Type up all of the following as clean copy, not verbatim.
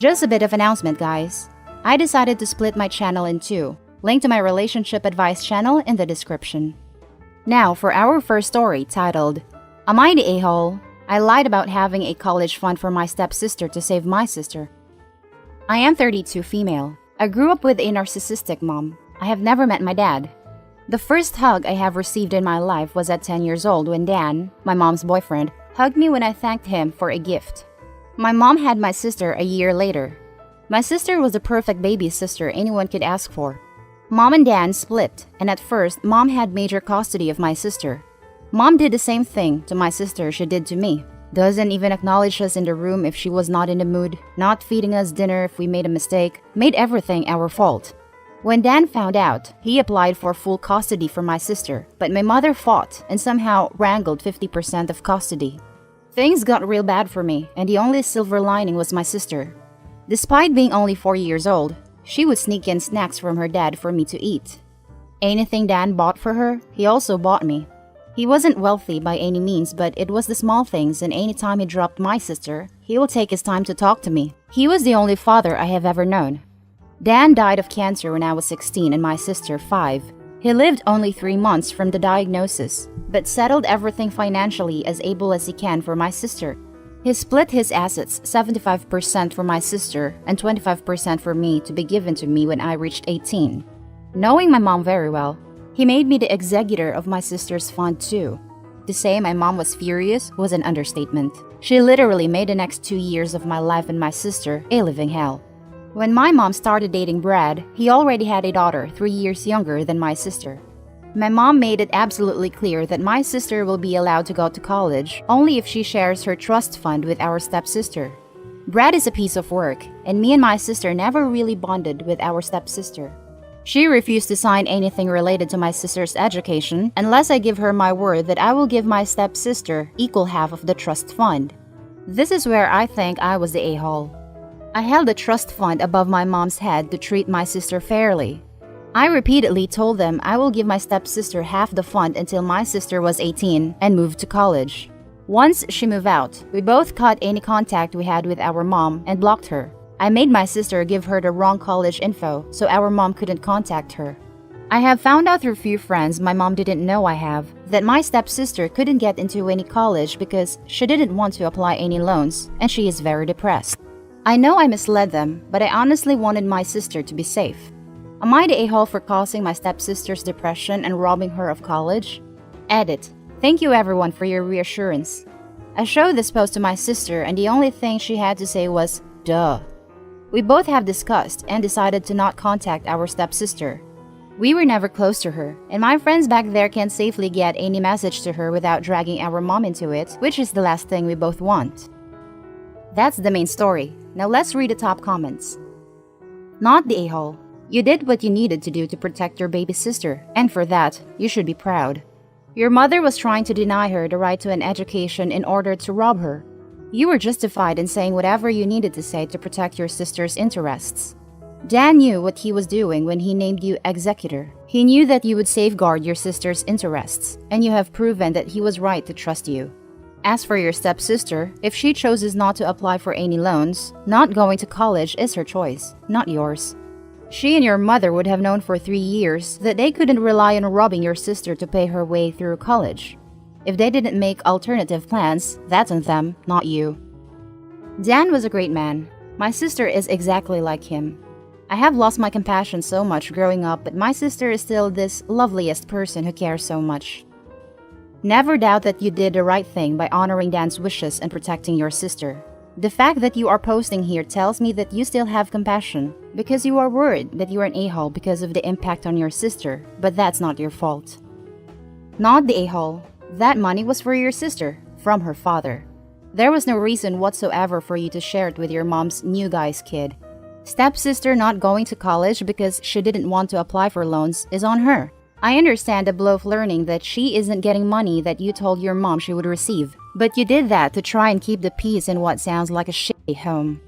Just a bit of announcement, guys. I decided to split my channel in two. Link to my relationship advice channel in the description. Now for our first story titled, Am I the A-hole? I lied about having a college fund for my stepsister to save my sister. I am 32 female. I grew up with a narcissistic mom. I have never met my dad. The first hug I have received in my life was at 10 years old when Dan, my mom's boyfriend, hugged me when I thanked him for a gift. My mom had my sister a year later. My sister was the perfect baby sister anyone could ask for. Mom and Dan split, and at first, Mom had major custody of my sister. Mom did the same thing to my sister she did to me. Doesn't even acknowledge us in the room if she was not in the mood, not feeding us dinner if we made a mistake, made everything our fault. When Dan found out, he applied for full custody for my sister, but my mother fought and somehow wrangled 50% of custody. Things got real bad for me, and the only silver lining was my sister. Despite being only 4 years old, she would sneak in snacks from her dad for me to eat. Anything Dan bought for her, he also bought me. He wasn't wealthy by any means, but it was the small things, and any time he dropped my sister, he will take his time to talk to me. He was the only father I have ever known. Dan died of cancer when I was 16 and my sister 5. He lived only 3 months from the diagnosis, but settled everything financially as able as he can for my sister. He split his assets 75% for my sister and 25% for me to be given to me when I reached 18. Knowing my mom very well, he made me the executor of my sister's fund too. To say my mom was furious was an understatement. She literally made the next 2 years of my life and my sister a living hell. When my mom started dating Brad, he already had a daughter 3 years younger than my sister. My mom made it absolutely clear that my sister will be allowed to go to college only if she shares her trust fund with our stepsister. Brad is a piece of work, and me and my sister never really bonded with our stepsister. She refused to sign anything related to my sister's education unless I give her my word that I will give my stepsister equal half of the trust fund. This is where I think I was the a-hole. I held the trust fund above my mom's head to treat my sister fairly. I repeatedly told them I will give my stepsister half the fund until my sister was 18 and moved to college. Once she moved out, we both cut any contact we had with our mom and blocked her. I made my sister give her the wrong college info so our mom couldn't contact her. I have found out through few friends my mom didn't know I have that my stepsister couldn't get into any college because she didn't want to apply any loans and she is very depressed. I know I misled them, but I honestly wanted my sister to be safe. Am I the a-hole for causing my stepsister's depression and robbing her of college? Edit. Thank you everyone for your reassurance. I showed this post to my sister and the only thing she had to say was, duh. We both have discussed and decided to not contact our stepsister. We were never close to her, and my friends back there can safely get any message to her without dragging our mom into it, which is the last thing we both want. That's the main story. Now let's read the top comments. Not the a-hole. You did what you needed to do to protect your baby sister, and for that, you should be proud. Your mother was trying to deny her the right to an education in order to rob her. You were justified in saying whatever you needed to say to protect your sister's interests. Dan knew what he was doing when he named you executor. He knew that you would safeguard your sister's interests, and you have proven that he was right to trust you. As for your stepsister, if she chooses not to apply for any loans, not going to college is her choice, not yours. She and your mother would have known for 3 years that they couldn't rely on robbing your sister to pay her way through college. If they didn't make alternative plans, that's on them, not you. Dan was a great man. My sister is exactly like him. I have lost my compassion so much growing up, but my sister is still this loveliest person who cares so much. Never doubt that you did the right thing by honoring Dan's wishes and protecting your sister. The fact that you are posting here tells me that you still have compassion, because you are worried that you are an a-hole because of the impact on your sister, but that's not your fault. Not the a-hole. That money was for your sister, from her father. There was no reason whatsoever for you to share it with your mom's new guy's kid. Stepsister not going to college because she didn't want to apply for loans is on her. I understand the blow of learning that she isn't getting money that you told your mom she would receive, but you did that to try and keep the peace in what sounds like a shitty home.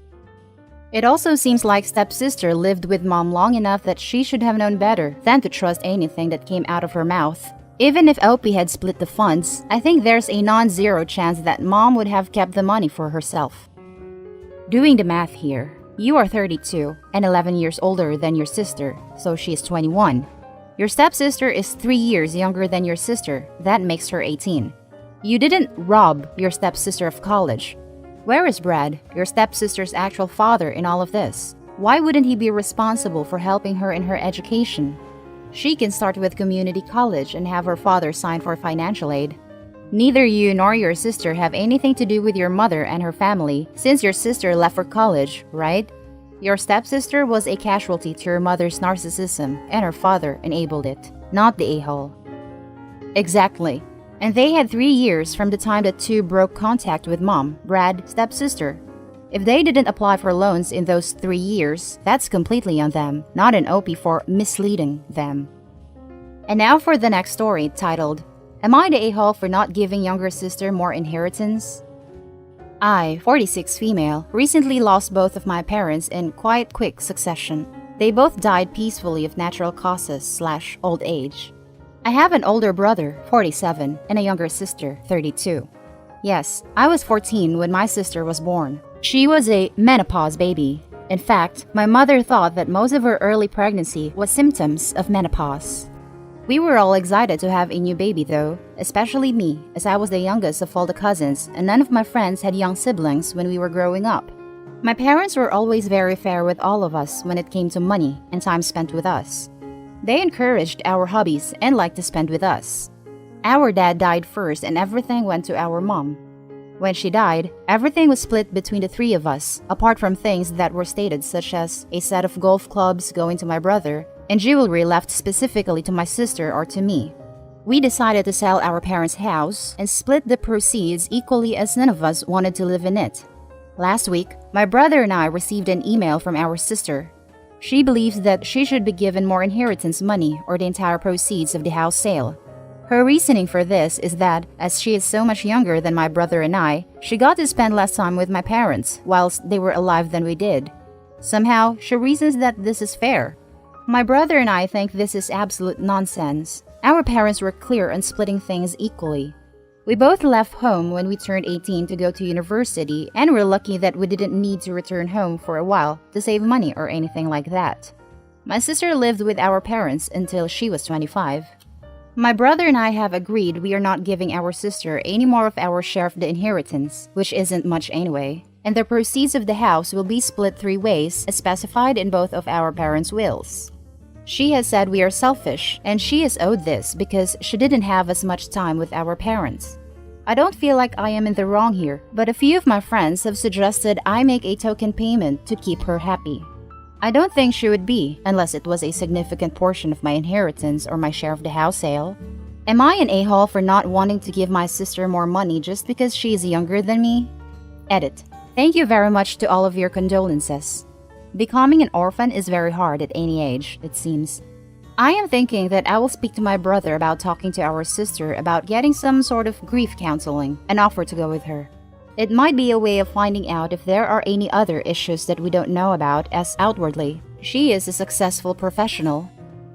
It also seems like stepsister lived with mom long enough that she should have known better than to trust anything that came out of her mouth. Even if OP had split the funds, I think there's a non-zero chance that mom would have kept the money for herself. Doing the math here, You are 32 and 11 years older than your sister, so she is 21. Your stepsister is 3 years younger than your sister, that makes her 18. You didn't rob your stepsister of college. Where is Brad, your stepsister's actual father in all of this? Why wouldn't he be responsible for helping her in her education? She can start with community college and have her father sign for financial aid. Neither you nor your sister have anything to do with your mother and her family since your sister left for college, right? Your stepsister was a casualty to your mother's narcissism and her father enabled it, not the a-hole. Exactly. And they had 3 years from the time the two broke contact with mom, Brad, stepsister. If they didn't apply for loans in those 3 years, that's completely on them, not an OP for misleading them. And now for the next story titled, Am I the a-hole for not giving younger sister more inheritance? I, 46 female, recently lost both of my parents in quite quick succession. They both died peacefully of natural causes/old age. I have an older brother, 47, and a younger sister, 32. Yes, I was 14 when my sister was born. She was a menopause baby. In fact, my mother thought that most of her early pregnancy was symptoms of menopause. We were all excited to have a new baby though, especially me, as I was the youngest of all the cousins and none of my friends had young siblings when we were growing up. My parents were always very fair with all of us when it came to money and time spent with us. They encouraged our hobbies and liked to spend with us. Our dad died first and everything went to our mom. When she died, everything was split between the three of us, apart from things that were stated such as a set of golf clubs going to my brother, and jewelry left specifically to my sister or to me. We decided to sell our parents' house and split the proceeds equally as none of us wanted to live in it. Last week, my brother and I received an email from our sister. She believes that she should be given more inheritance money or the entire proceeds of the house sale. Her reasoning for this is that, as she is so much younger than my brother and I, she got to spend less time with my parents whilst they were alive than we did. Somehow, she reasons that this is fair. My brother and I think this is absolute nonsense. Our parents were clear on splitting things equally. We both left home when we turned 18 to go to university and we're lucky that we didn't need to return home for a while to save money or anything like that. My sister lived with our parents until she was 25. My brother and I have agreed we are not giving our sister any more of our share of the inheritance, which isn't much anyway, and the proceeds of the house will be split 3 ways as specified in both of our parents' wills. She has said we are selfish, and she is owed this because she didn't have as much time with our parents. I don't feel like I am in the wrong here, but a few of my friends have suggested I make a token payment to keep her happy. I don't think she would be, unless it was a significant portion of my inheritance or my share of the house sale. Am I an a-hole for not wanting to give my sister more money just because she is younger than me? Edit. Thank you very much to all of your condolences. Becoming an orphan is very hard at any age, it seems. I am thinking that I will speak to my brother about talking to our sister about getting some sort of grief counseling and offer to go with her. It might be a way of finding out if there are any other issues that we don't know about as outwardly. She is a successful professional.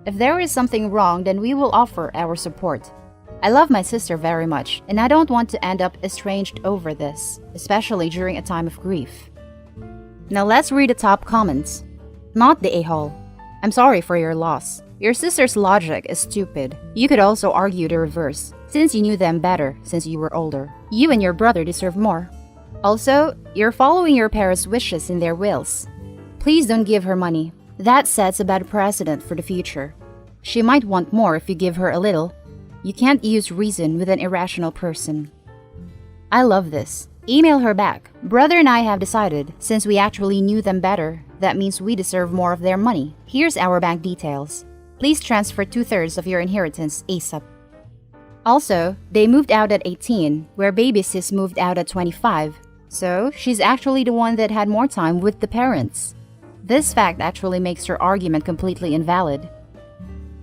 If there is something wrong, then we will offer our support. I love my sister very much, and I don't want to end up estranged over this, especially during a time of grief. Now let's read the top comments. Not the a-hole. I'm sorry for your loss. Your sister's logic is stupid. You could also argue the reverse, since you knew them better since you were older. You and your brother deserve more. Also, you're following your parents' wishes in their wills. Please don't give her money. That sets a bad precedent for the future. She might want more if you give her a little. You can't use reason with an irrational person. I love this. Email her back. Brother and I have decided, since we actually knew them better, that means we deserve more of their money. Here's our bank details. Please transfer 2/3 of your inheritance ASAP. Also, they moved out at 18, where baby sis moved out at 25. So, she's actually the one that had more time with the parents. This fact actually makes her argument completely invalid.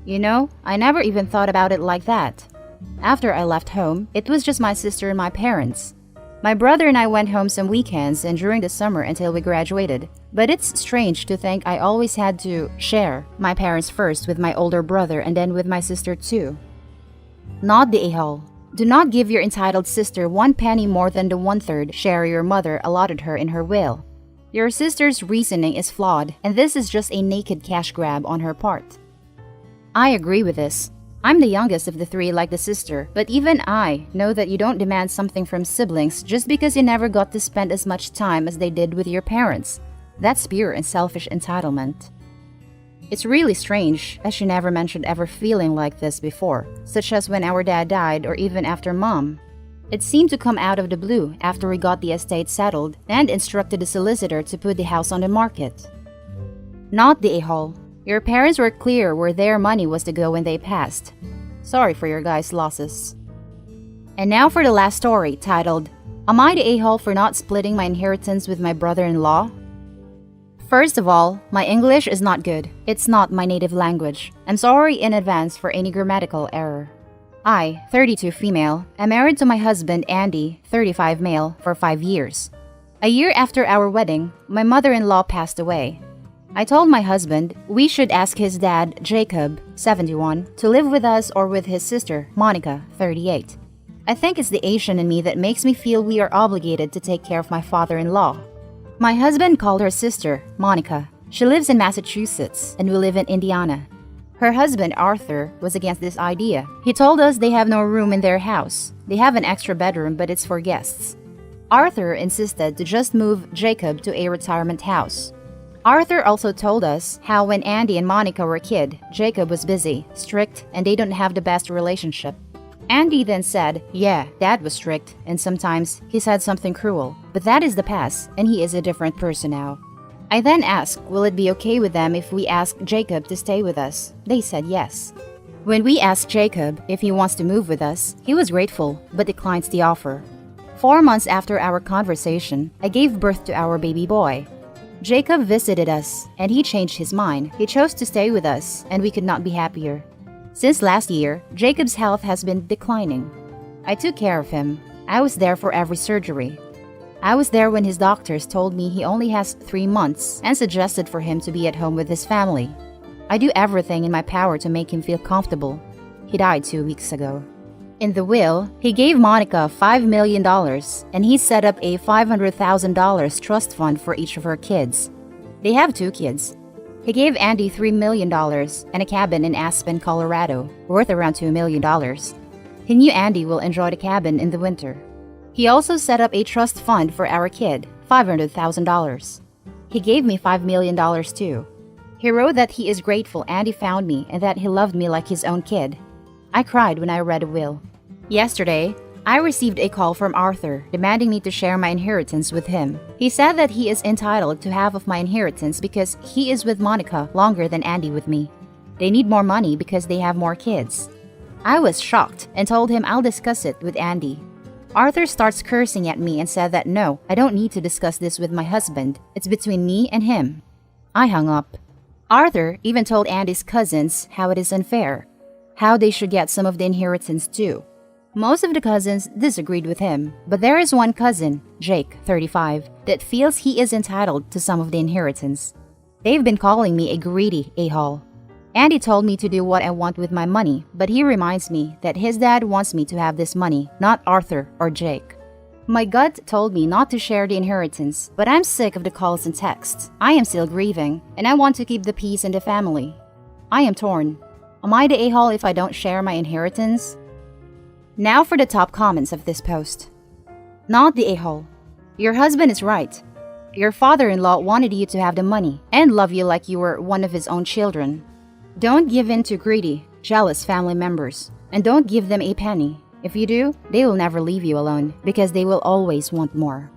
You know, I never even thought about it like that. After I left home, it was just my sister and my parents. My brother and I went home some weekends and during the summer until we graduated. But it's strange to think I always had to share my parents first with my older brother and then with my sister too. Not the a-hole. Do not give your entitled sister 1 penny more than the 1/3 share your mother allotted her in her will. Your sister's reasoning is flawed, and this is just a naked cash grab on her part. I agree with this. I'm the youngest of the three like the sister, but even I know that you don't demand something from siblings just because you never got to spend as much time as they did with your parents. That's pure and selfish entitlement. It's really strange, as she never mentioned ever feeling like this before, such as when our dad died or even after Mom. It seemed to come out of the blue after we got the estate settled and instructed the solicitor to put the house on the market. Not the a-hole. Your parents were clear where their money was to go when they passed. Sorry for your guys' losses. And now for the last story, titled, Am I the a-hole for not splitting my inheritance with my brother-in-law? First of all, my English is not good. It's not my native language. I'm sorry in advance for any grammatical error. I, 32 female, am married to my husband Andy, 35 male, for 5 years. A year after our wedding, my mother-in-law passed away. I told my husband we should ask his dad, Jacob, 71, to live with us or with his sister, Monica, 38. I think it's the Asian in me that makes me feel we are obligated to take care of my father-in-law. My husband called her sister, Monica. She lives in Massachusetts, and we live in Indiana. Her husband, Arthur, was against this idea. He told us they have no room in their house. They have an extra bedroom, but it's for guests. Arthur insisted to just move Jacob to a retirement house. Arthur also told us how when Andy and Monica were a kid, Jacob was busy, strict, and they don't have the best relationship. Andy then said, yeah, Dad was strict, and sometimes he said something cruel, but that is the past, and he is a different person now. I then asked, will it be okay with them if we ask Jacob to stay with us? They said yes. When we asked Jacob if he wants to move with us, he was grateful, but declines the offer. 4 months after our conversation, I gave birth to our baby boy. Jacob visited us, and he changed his mind. He chose to stay with us, and we could not be happier. Since last year, Jacob's health has been declining. I took care of him. I was there for every surgery. I was there when his doctors told me he only has 3 months and suggested for him to be at home with his family. I do everything in my power to make him feel comfortable. He died 2 weeks ago. In the will, he gave Monica $5 million, and he set up a $500,000 trust fund for each of her kids. They have 2 kids. He gave Andy $3 million and a cabin in Aspen, Colorado, worth around $2 million. He knew Andy will enjoy the cabin in the winter. He also set up a trust fund for our kid, $500,000. He gave me $5 million too. He wrote that he is grateful Andy found me and that he loved me like his own kid. I cried when I read the will. Yesterday, I received a call from Arthur demanding me to share my inheritance with him. He said that he is entitled to half of my inheritance because he is with Monica longer than Andy with me. They need more money because they have more kids. I was shocked and told him I'll discuss it with Andy. Arthur starts cursing at me and said that no, I don't need to discuss this with my husband. It's between me and him. I hung up. Arthur even told Andy's cousins how it is unfair, how they should get some of the inheritance too. Most of the cousins disagreed with him, but there is one cousin, Jake, 35, that feels he is entitled to some of the inheritance. They've been calling me a greedy a-hole. Andy told me to do what I want with my money, but he reminds me that his dad wants me to have this money, not Arthur or Jake. My gut told me not to share the inheritance, but I'm sick of the calls and texts. I am still grieving, and I want to keep the peace in the family. I am torn. Am I the a-hole if I don't share my inheritance? Now for the top comments of this post. Not the a-hole. Your husband is right. Your father-in-law wanted you to have the money and love you like you were one of his own children. Don't give in to greedy, jealous family members, and don't give them a penny. If you do, they will never leave you alone because they will always want more.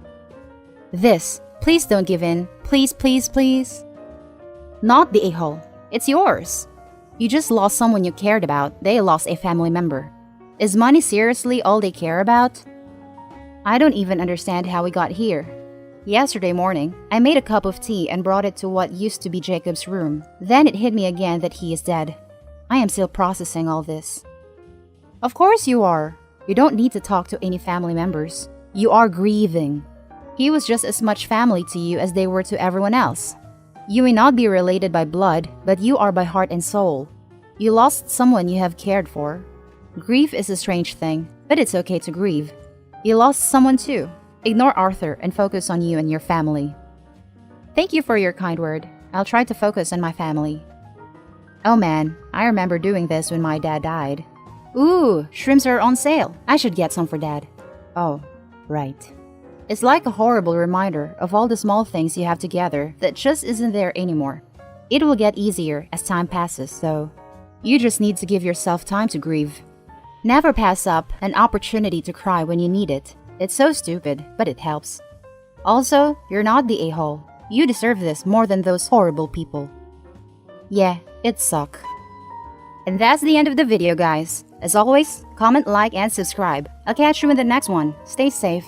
This, please don't give in, please, please, please. Not the a-hole. It's yours. You just lost someone you cared about. They lost a family member. Is money seriously all they care about? I don't even understand how we got here. Yesterday morning, I made a cup of tea and brought it to what used to be Jacob's room. Then it hit me again that he is dead. I am still processing all this. Of course you are. You don't need to talk to any family members. You are grieving. He was just as much family to you as they were to everyone else. You may not be related by blood, but you are by heart and soul. You lost someone you have cared for. Grief is a strange thing, but it's okay to grieve. You lost someone too. Ignore Arthur and focus on you and your family. Thank you for your kind word. I'll try to focus on my family. Oh man, I remember doing this when my dad died. Ooh, shrimps are on sale. I should get some for dad. Oh, right. It's like a horrible reminder of all the small things you have together that just isn't there anymore. It will get easier as time passes, though. You just need to give yourself time to grieve. Never pass up an opportunity to cry when you need it. It's so stupid, but it helps. Also, you're not the a-hole. You deserve this more than those horrible people. Yeah, it sucks. And that's the end of the video, guys. As always, comment, like, and subscribe. I'll catch you in the next one. Stay safe.